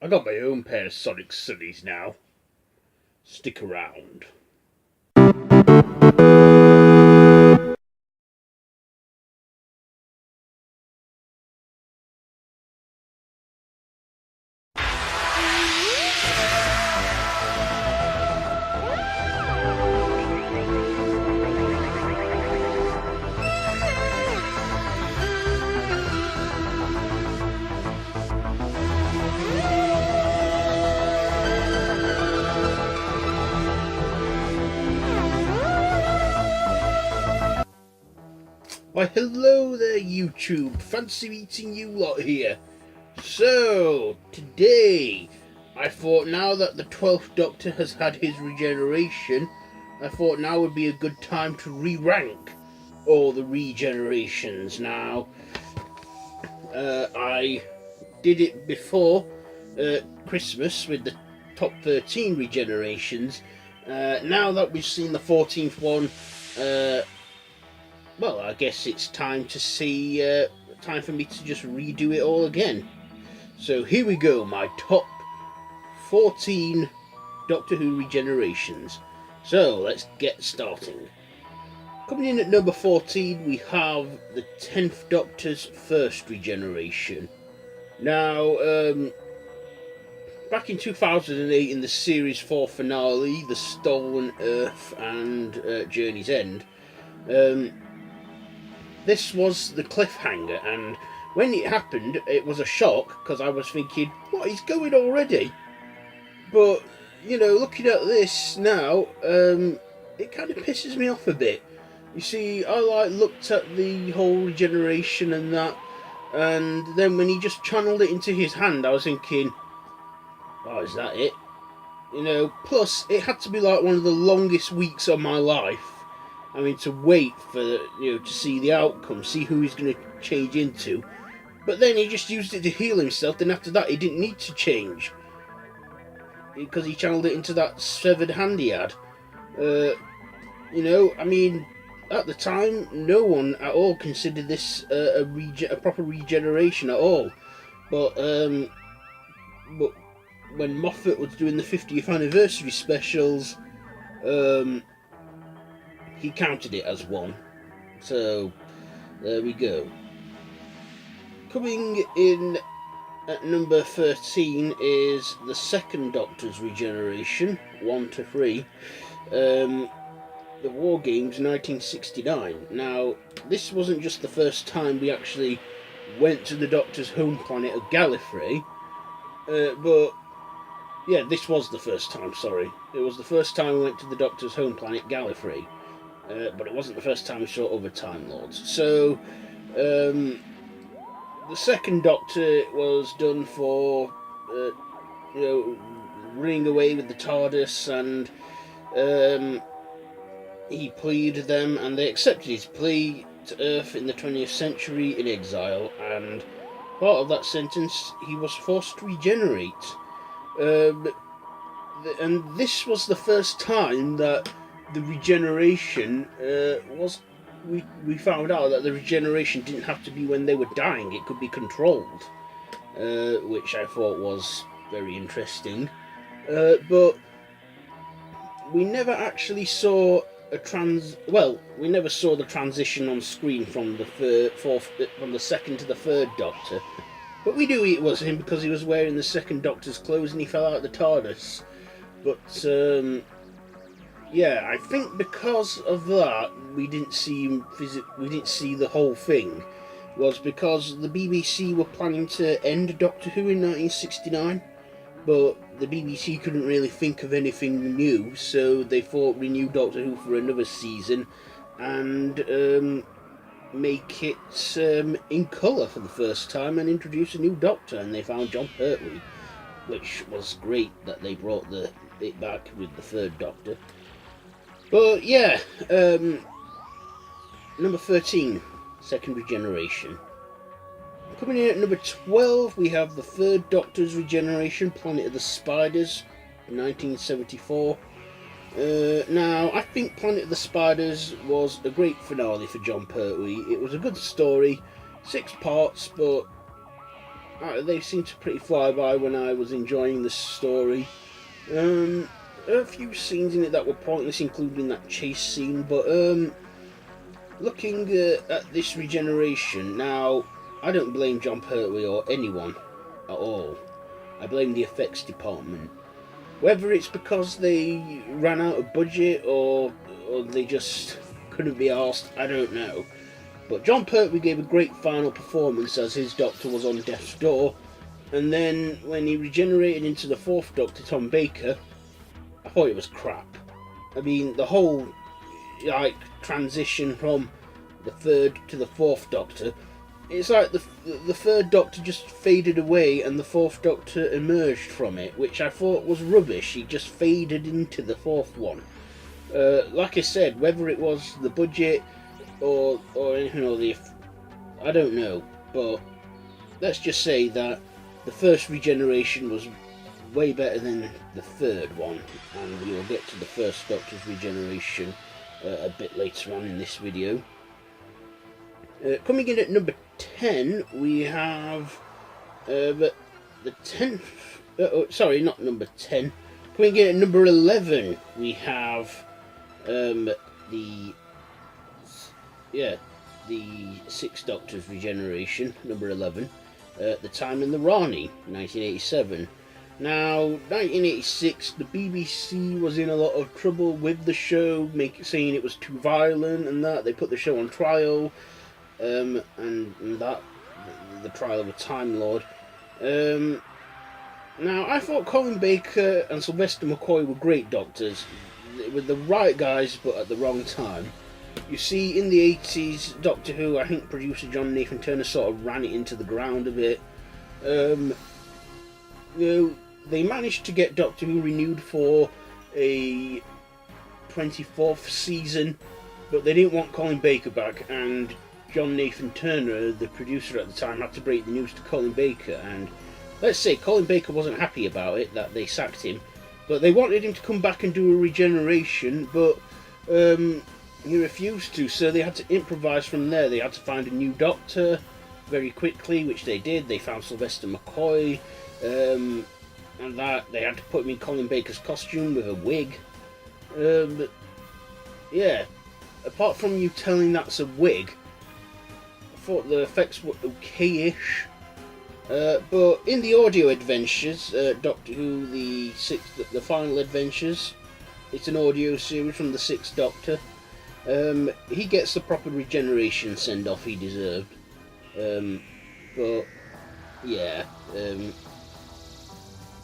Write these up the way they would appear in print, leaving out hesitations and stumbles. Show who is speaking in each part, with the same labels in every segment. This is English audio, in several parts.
Speaker 1: I got my own pair of Sonic Sunnies now. Stick around. Why, hello there, YouTube. Fancy meeting you lot here. So, today, I thought now that the 12th Doctor has had his regeneration, I thought now would be a good time to re-rank all the regenerations. Now, I did it before Christmas with the top 13 regenerations. Now that we've seen the 14th one, well, I guess it's time to see, time for me to just redo it all again. So here we go, my top 14 Doctor Who regenerations. So let's get starting. Coming in at number 14, we have the 10th Doctor's first regeneration. Now, back in 2008 in the series 4 finale, The Stolen Earth and Journey's End, this was the cliffhanger, and when it happened, it was a shock, because I was thinking, what, he's going already? But, you know, looking at this now, it kind of pisses me off a bit. You see, I looked at the whole regeneration and that, and then when he just channeled it into his hand, I was thinking, oh, is that it? You know, plus, it had to be like one of the longest weeks of my life. I mean, to wait for, to see the outcome, see who he's going to change into. But then he just used it to heal himself, then after that he didn't need to change. Because he channeled it into that severed hand he had. I mean, at the time, no one at all considered this a proper regeneration at all. But when Moffat was doing the 50th anniversary specials, he counted it as one. So, there we go. Coming in at number 13 is the second Doctor's regeneration, 1 to 3. The War Games 1969. Now, this wasn't just the first time we actually went to the Doctor's home planet of Gallifrey, but yeah, this was the first time, sorry. It was the first time we went to the Doctor's home planet, Gallifrey. But it wasn't the first time we saw other Time Lords. So, the second Doctor was done for, running away with the TARDIS, and he pleaded them, and they accepted his plea to Earth in the 20th century in exile, and part of that sentence, he was forced to regenerate. And this was the first time that the regeneration we found out that the regeneration didn't have to be when they were dying, it could be controlled, which I thought was very interesting. But we never actually saw we never saw the transition on screen from from the second to the third Doctor, but we knew it was him because he was wearing the second Doctor's clothes and he fell out of the TARDIS. But yeah, I think because of that, we didn't see him we didn't see the whole thing, was because the BBC were planning to end Doctor Who in 1969, but the BBC couldn't really think of anything new, so they thought renew Doctor Who for another season and make it in colour for the first time and introduce a new Doctor, and they found Jon Pertwee, which was great that they brought it back with the third Doctor. But yeah, number 13, second regeneration. Coming in at number 12, we have the third Doctor's regeneration, Planet of the Spiders, 1974. Now, I think Planet of the Spiders was a great finale for Jon Pertwee. It was a good story, 6 parts, but they seemed to pretty fly by when I was enjoying the story. A few scenes in it that were pointless, including that chase scene, but looking at this regeneration, now, I don't blame John Pertwee or anyone at all. I blame the effects department. Whether it's because they ran out of budget or they just couldn't be arsed, I don't know. But John Pertwee gave a great final performance as his Doctor was on death's door, and then when he regenerated into the fourth Doctor, Tom Baker, I thought it was crap. I mean, the whole transition from the third to the fourth Doctor, it's like the third Doctor just faded away and the fourth Doctor emerged from it, which I thought was rubbish. He just faded into the fourth one. Like I said, whether it was the budget or I don't know, but let's just say that the first regeneration was way better than the third one, and we will get to the first Doctor's regeneration a bit later on in this video. Coming in at number 10, we have the 10th. Sorry, not number 10. Coming in at number 11, we have the Sixth Doctor's regeneration, number 11. The Time and the Rani, 1987. Now, 1986, the BBC was in a lot of trouble with the show, saying it was too violent and that. They put the show on trial, and that, the trial of a Time Lord. Now, I thought Colin Baker and Sylvester McCoy were great Doctors. They were the right guys, but at the wrong time. You see, in the 80s, Doctor Who, I think producer John Nathan Turner sort of ran it into the ground a bit. They managed to get Doctor Who renewed for a 24th season, but they didn't want Colin Baker back, and John Nathan Turner, the producer at the time, had to break the news to Colin Baker, and let's say Colin Baker wasn't happy about it, that they sacked him, but they wanted him to come back and do a regeneration, but he refused to, so they had to improvise from there. They had to find a new Doctor very quickly, which they did. They found Sylvester McCoy, and that they had to put him in Colin Baker's costume with a wig. But yeah, apart from you telling that's a wig, I thought the effects were okay-ish. But in the audio adventures, Doctor Who, the Final Adventures, it's an audio series from the Sixth Doctor. He gets the proper regeneration send-off he deserved. But yeah,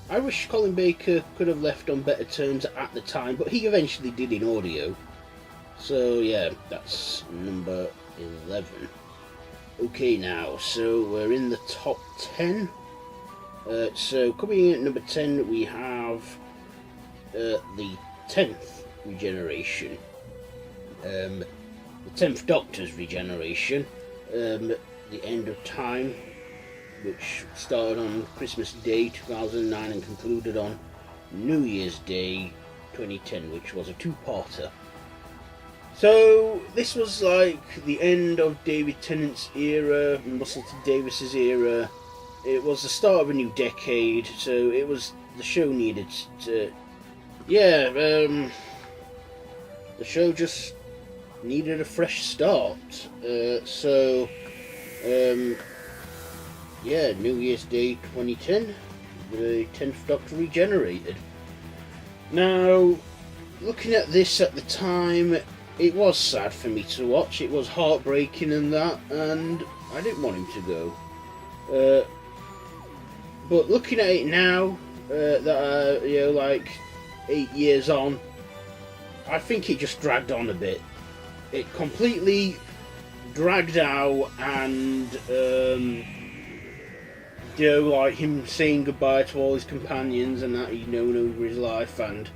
Speaker 1: I wish Colin Baker could have left on better terms at the time, but he eventually did in audio. So yeah, that's number 11. Okay, now, so we're in the top 10. So coming in at number 10, we have the 10th regeneration. The 10th Doctor's regeneration, the end of time, which started on Christmas Day 2009 and concluded on New Year's Day 2010, which was a two-parter. So this was like the end of David Tennant's era, Russell T Davies's era. It was the start of a new decade, so it was, the show needed to, the show just needed a fresh start. New Year's Day 2010, the 10th Doctor regenerated. Now, looking at this at the time, it was sad for me to watch. It was heartbreaking and that, and I didn't want him to go. But looking at it now, like 8 years on, I think it just dragged on a bit. It completely dragged out, and like him saying goodbye to all his companions and that he'd known over his life and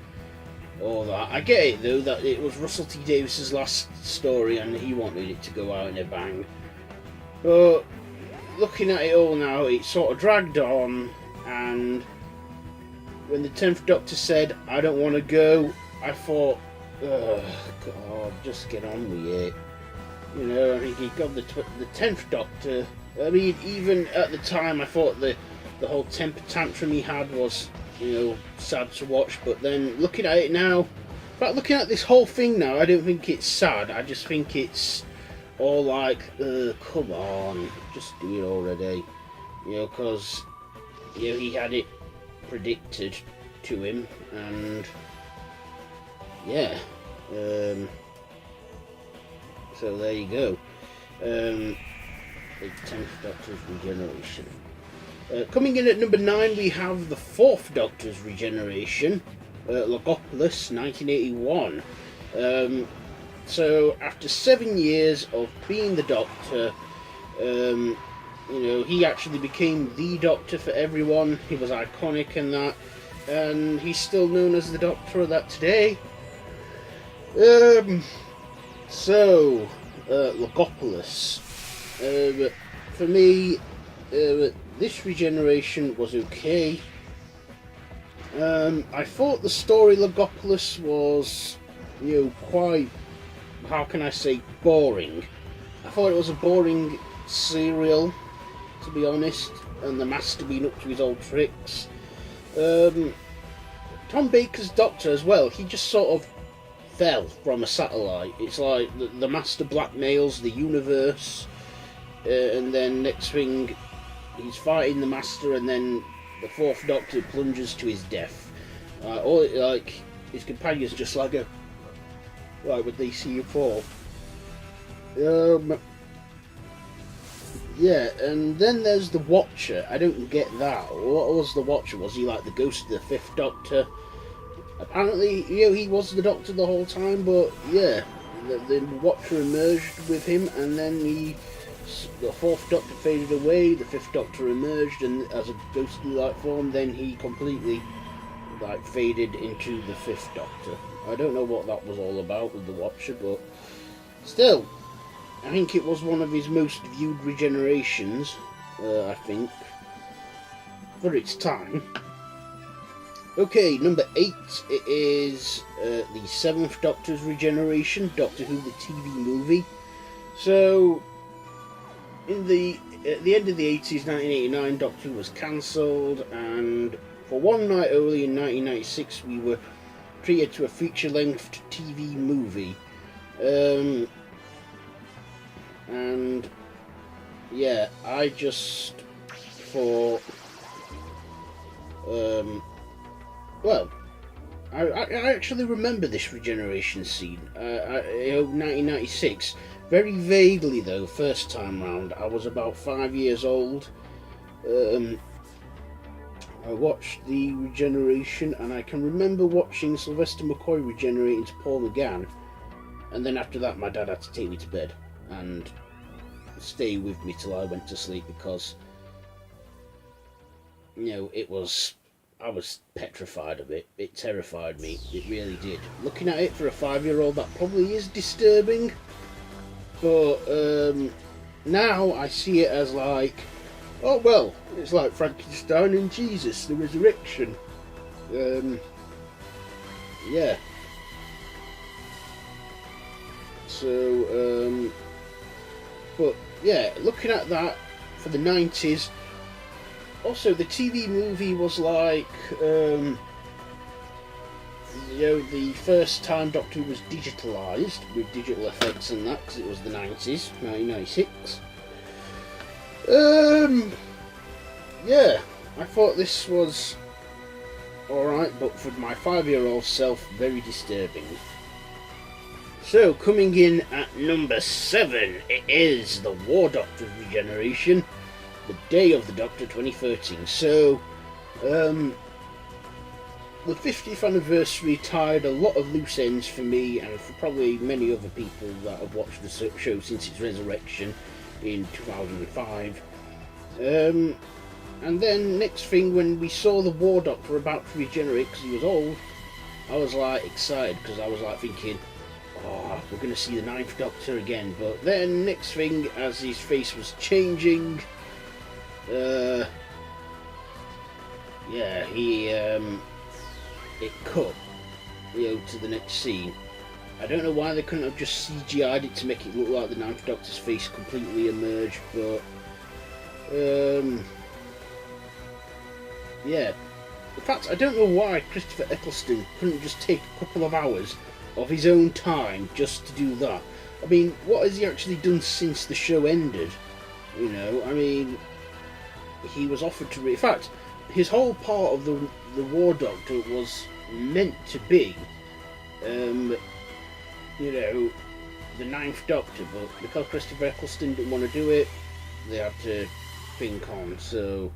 Speaker 1: all that. I get it though, that it was Russell T Davies's last story and he wanted it to go out in a bang. But looking at it all now, it sort of dragged on, and when the 10th Doctor said, "I don't want to go," I thought, oh God, just get on with it. You know, I think he got the 10th Doctor I mean, even at the time, I thought the whole temper tantrum he had was, sad to watch. But then looking at it now, in fact, looking at this whole thing now, I don't think it's sad. I just think it's all like, come on, just do it already. Because he had it predicted to him, and yeah. So there you go. The 10th Doctor's regeneration. Coming in at number 9, we have the 4th Doctor's regeneration, Logopolis, 1981. So after 7 years of being the Doctor, he actually became the Doctor for everyone. He was iconic in that, and he's still known as the Doctor of that today. Logopolis. For me, this regeneration was okay. I thought the story Logopolis was, quite, how can I say, boring. I thought it was a boring serial, to be honest, and the Master being up to his old tricks. Tom Baker's Doctor as well, he just sort of fell from a satellite. It's like the Master blackmails the universe, and then next thing he's fighting the Master, and then the 4th Doctor plunges to his death. His companions just like when they see you fall. Yeah, and then there's the Watcher. I don't get that. What was the Watcher? Was he like the ghost of the 5th Doctor? Apparently, he was the Doctor the whole time, but yeah, the Watcher emerged with him, and then the 4th Doctor faded away, the 5th Doctor emerged, and as a ghostly-like form, then he completely faded into the 5th Doctor. I don't know what that was all about with the Watcher, but still, I think it was one of his most viewed regenerations, I think, for its time. Okay, number 8, it is the 7th Doctor's regeneration, Doctor Who the TV movie. So, at the end of the 80s, 1989, Doctor Who was cancelled, and for one night only in 1996, we were treated to a feature-length TV movie. And yeah, I just thought, I actually remember this regeneration scene. 1996, very vaguely though. First time round, I was about 5 years old. I watched the regeneration, and I can remember watching Sylvester McCoy regenerate into Paul McGann, and then after that, my dad had to take me to bed and stay with me till I went to sleep, because I was petrified of it. It terrified me. It really did. Looking at it for a 5-year-old, that probably is disturbing. But now I see it as like, oh well, it's like Frankenstein and Jesus, the resurrection. Yeah. So, but yeah, looking at that for the 90s. Also, the TV movie was like, the first time Doctor Who was digitalised with digital effects and that, because it was the 90s, 1996. Yeah, I thought this was alright, but for my 5-year-old self, very disturbing. So, coming in at number 7, it is the War Doctor's regeneration. The Day of the Doctor 2013. So, the 50th anniversary tied a lot of loose ends for me, and for probably many other people that have watched the show since its resurrection in 2005. And then next thing, when we saw the War Doctor about to regenerate because he was old, I was like excited, because I was like thinking, oh, we're going to see the 9th Doctor again. But then next thing, as his face was changing, it cut, to the next scene. I don't know why they couldn't have just CGI'd it to make it look like the 9th Doctor's face completely emerged, but Yeah. In fact, I don't know why Christopher Eccleston couldn't just take a couple of hours of his own time just to do that. I mean, what has he actually done since the show ended? You know, I mean, he was offered to... In fact, his whole part of the War Doctor was meant to be, you know, the Ninth Doctor, but because Christopher Eccleston didn't want to do it, they had to think on. So,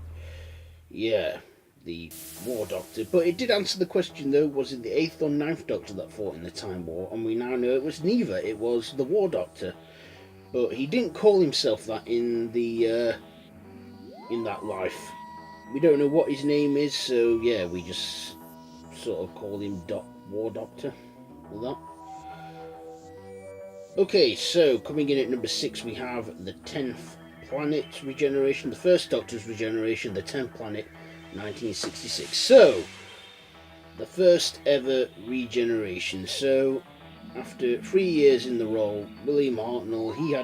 Speaker 1: yeah, the War Doctor. But it did answer the question, though, was it the 8th or 9th Doctor that fought in the Time War? And we now know it was neither. It was the War Doctor. But he didn't call himself that in the in that life. We don't know what his name is, so yeah, we just sort of call him War Doctor. With that. Okay, so coming in at number 6, we have the 10th planet regeneration, the first Doctor's regeneration, the 10th planet, 1966. So, the first ever regeneration. So, after 3 years in the role, William Hartnell, he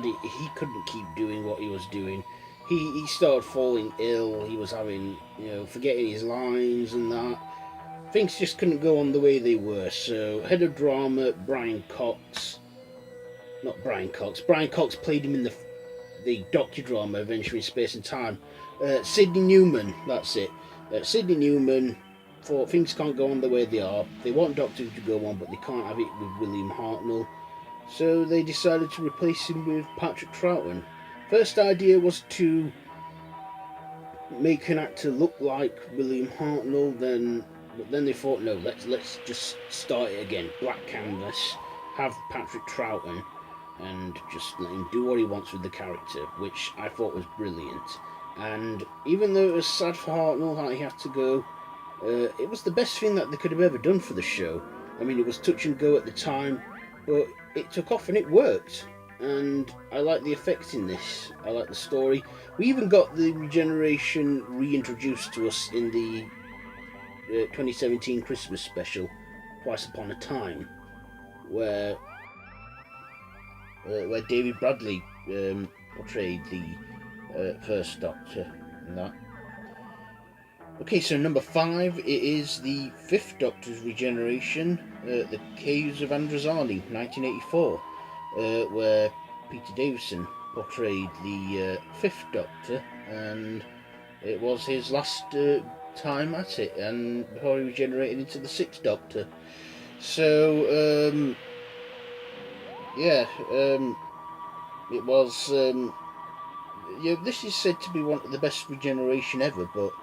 Speaker 1: couldn't keep doing what he was doing. He started falling ill. He was having, you know, forgetting his lines and that. Things just couldn't go on the way they were. So, head of drama, Brian Cox played him in the Doctor drama Adventure in Space and Time. Sidney Newman, that's it. Sidney Newman thought things can't go on the way they are. They want Doctor to go on, but they can't have it with William Hartnell. So they decided to replace him with Patrick Troughton. First idea was to make an actor look like William Hartnell, but then they thought, no, let's just start it again. Black canvas, have Patrick Troughton, and just let him do what he wants with the character, which I thought was brilliant. And even though it was sad for Hartnell that he had to go, it was the best thing that they could have ever done for the show. I mean, it was touch and go at the time, but it took off and it worked. And I like the effects in this. I like the story. We even got the regeneration reintroduced to us in the 2017 Christmas special, Twice Upon a Time, where David Bradley portrayed the first Doctor in that. Okay, so number 5, it is the 5th Doctor's regeneration, The Caves of Androzani, 1984, where Peter Davison portrayed the 5th Doctor, and it was his last time at it, and before he regenerated into the 6th Doctor. So, yeah, it was, yeah, this is said to be one of the best regeneration ever, but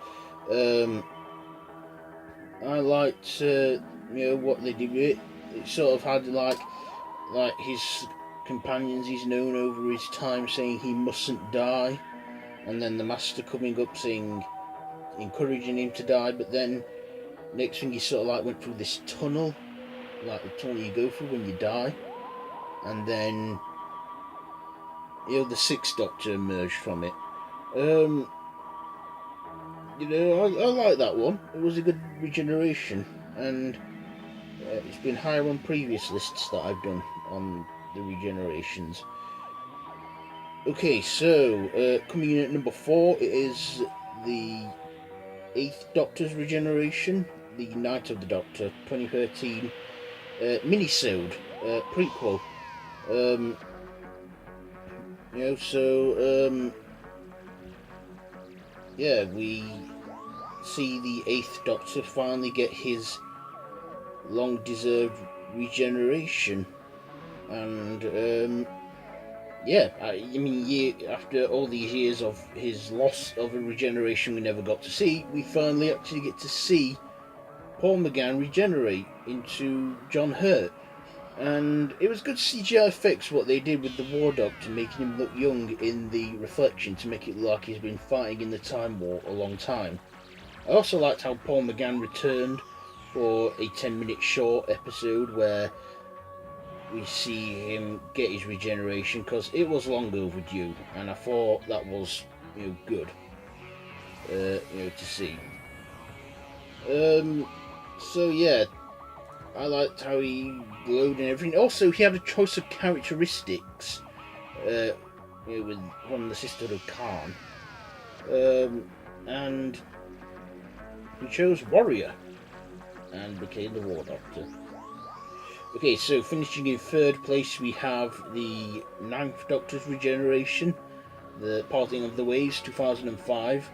Speaker 1: I liked, you know, what they did with it. It sort of had like his companions he's known over his time saying he mustn't die, and then the Master coming up saying, encouraging him to die, but then next thing he sort of like went through this tunnel, like the tunnel you go through when you die, and then, you know, the 6th Doctor emerged from it. You know, I like that one. It was a good regeneration, and it's been higher on previous lists that I've done on the regenerations. Okay, so coming in at number 4, it is the 8th Doctor's regeneration, the Night of the Doctor, 2013 minisode, prequel. You know, so yeah, we see the 8th Doctor finally get his long-deserved regeneration, and yeah, I mean, after all these years of his loss of a regeneration we never got to see, we finally actually get to see Paul McGann regenerate into John Hurt. And it was good CGI effects what they did with the War Doctor, making him look young in the reflection to make it look like he's been fighting in the Time War a long time. I also liked how Paul McGann returned for a 10-minute short episode where we see him get his regeneration, because it was long overdue, and I thought that was, you know, good, you know, to see. So yeah, I liked how he glowed and everything. Also, he had a choice of characteristics, you know, with one of the Sisterhood of Khan. and he chose Warrior and became the War Doctor. Okay, so finishing in third place we have the Ninth Doctor's Regeneration, the Parting of the Ways, 2005.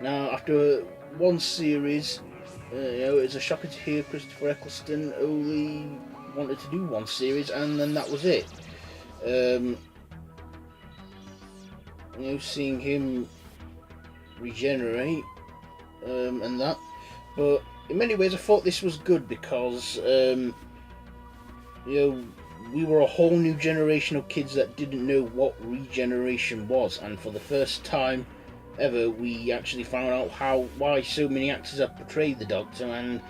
Speaker 1: Now, after one series, it's a shocker to hear Christopher Eccleston only wanted to do one series, and then that was it. Seeing him regenerate and that, but in many ways I thought this was good because we were a whole new generation of kids that didn't know what regeneration was, and for the first time ever we actually found out why so many actors have portrayed the Doctor, and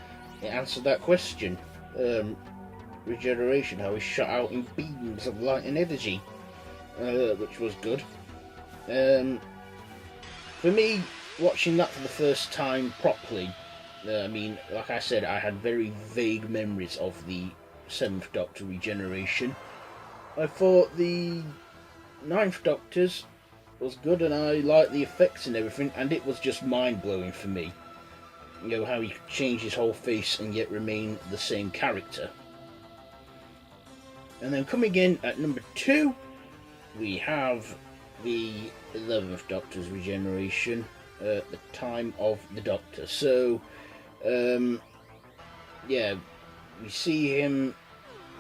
Speaker 1: it answered that question. Regeneration, how he's shot out in beams of light and energy, which was good. For me, watching that for the first time properly, like I said, I had very vague memories of the 7th Doctor Regeneration. I thought the 9th Doctor's was good, and I liked the effects and everything, and it was just mind-blowing for me. How he could change his whole face and yet remain the same character. And then coming in at number 2, we have the 11th Doctor's Regeneration at the time of the Doctor. So, we see him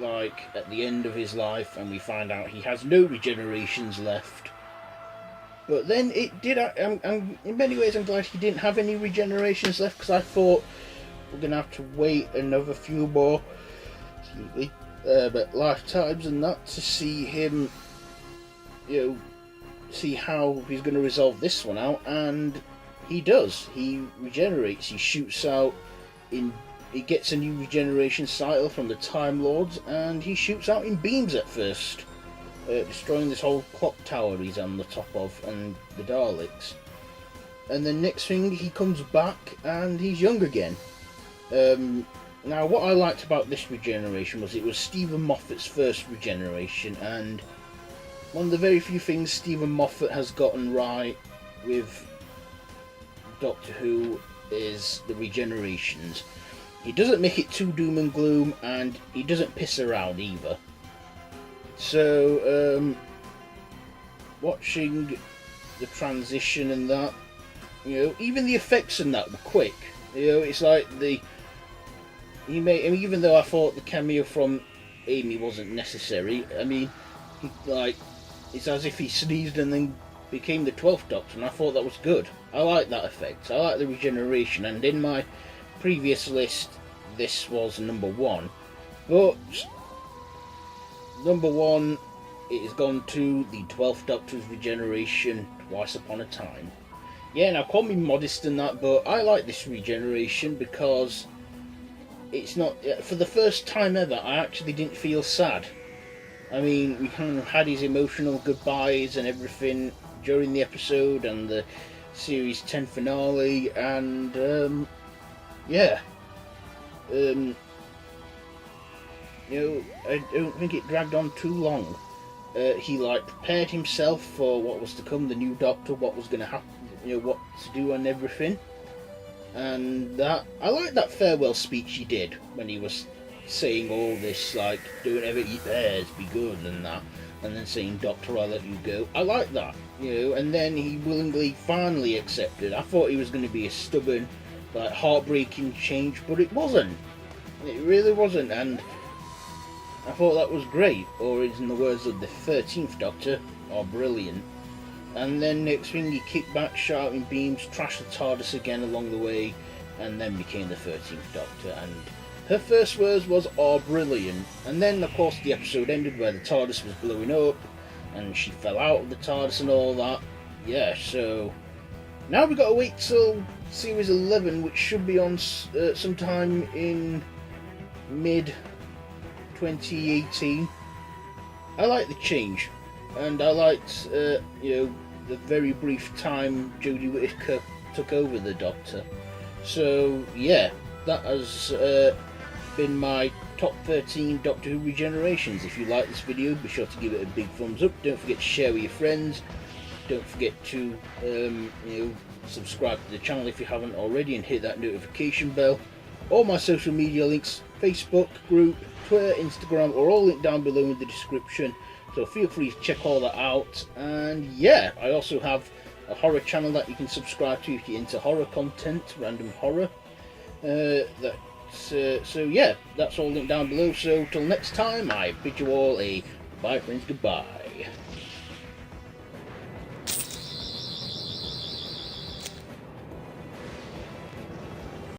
Speaker 1: like at the end of his life, and we find out he has no regenerations left. But then it did. In many ways, I'm glad he didn't have any regenerations left, because I thought we're gonna have to wait another few more, but lifetimes and that, to see him, see how he's going to resolve this one out, and he does. He regenerates. He shoots out he gets a new regeneration cycle from the Time Lords, and he shoots out in beams at first, destroying this whole clock tower he's on the top of, and the Daleks. And then next thing, he comes back and he's young again. Now, what I liked about this regeneration was it was Stephen Moffat's first regeneration, and one of the very few things Stephen Moffat has gotten right with Doctor Who is the regenerations. He doesn't make it too doom and gloom, and he doesn't piss around either. So, watching the transition and that, even the effects and that were quick. It's like even though I thought the cameo from Amy wasn't necessary, it's as if he sneezed and then became the 12th Doctor, and I thought that was good. I like that effect. I like the regeneration, and in my previous list, this was number 1. But number 1, it has gone to the 12th Doctor's regeneration, Twice Upon a Time. Yeah, now call me modest and that, but I like this regeneration because it's not, for the first time ever, I actually didn't feel sad. We kind of had his emotional goodbyes and everything during the episode and the series 10 finale, and I don't think it dragged on too long. He prepared himself for what was to come, the new Doctor, what was going to happen, what to do and everything. And that, I like that farewell speech he did when he was saying all this, like, don't ever eat theirs, be good and that, and then saying, Doctor, I'll let you go. I like that, and then he willingly finally accepted. I thought he was going to be a stubborn, heartbreaking change, but it wasn't. It really wasn't, and I thought that was great, or in the words of the 13th Doctor, or brilliant. And then next thing, he kicked back, shouting beams, trashed the TARDIS again along the way, and then became the 13th Doctor. And her first words was, "Oh, brilliant." And then, of course, the episode ended where the TARDIS was blowing up, and she fell out of the TARDIS and all that. Yeah, so now we've got to wait till Series 11, which should be on sometime in mid-2018. I like the change. And I liked, the very brief time Jodie Whittaker took over the Doctor. So, yeah, that has been my top 13 Doctor Who regenerations. If you like this video, be sure to give it a big thumbs up. Don't forget to share with your friends. Don't forget to subscribe to the channel if you haven't already, and hit that notification bell. All my social media links, Facebook group, Twitter, Instagram, are all linked down below in the description, so feel free to check all that out. And yeah, I also have a horror channel that you can subscribe to if you're into horror content, random horror. So yeah, that's all linked down below. So till next time, I bid you all a bye friends, goodbye.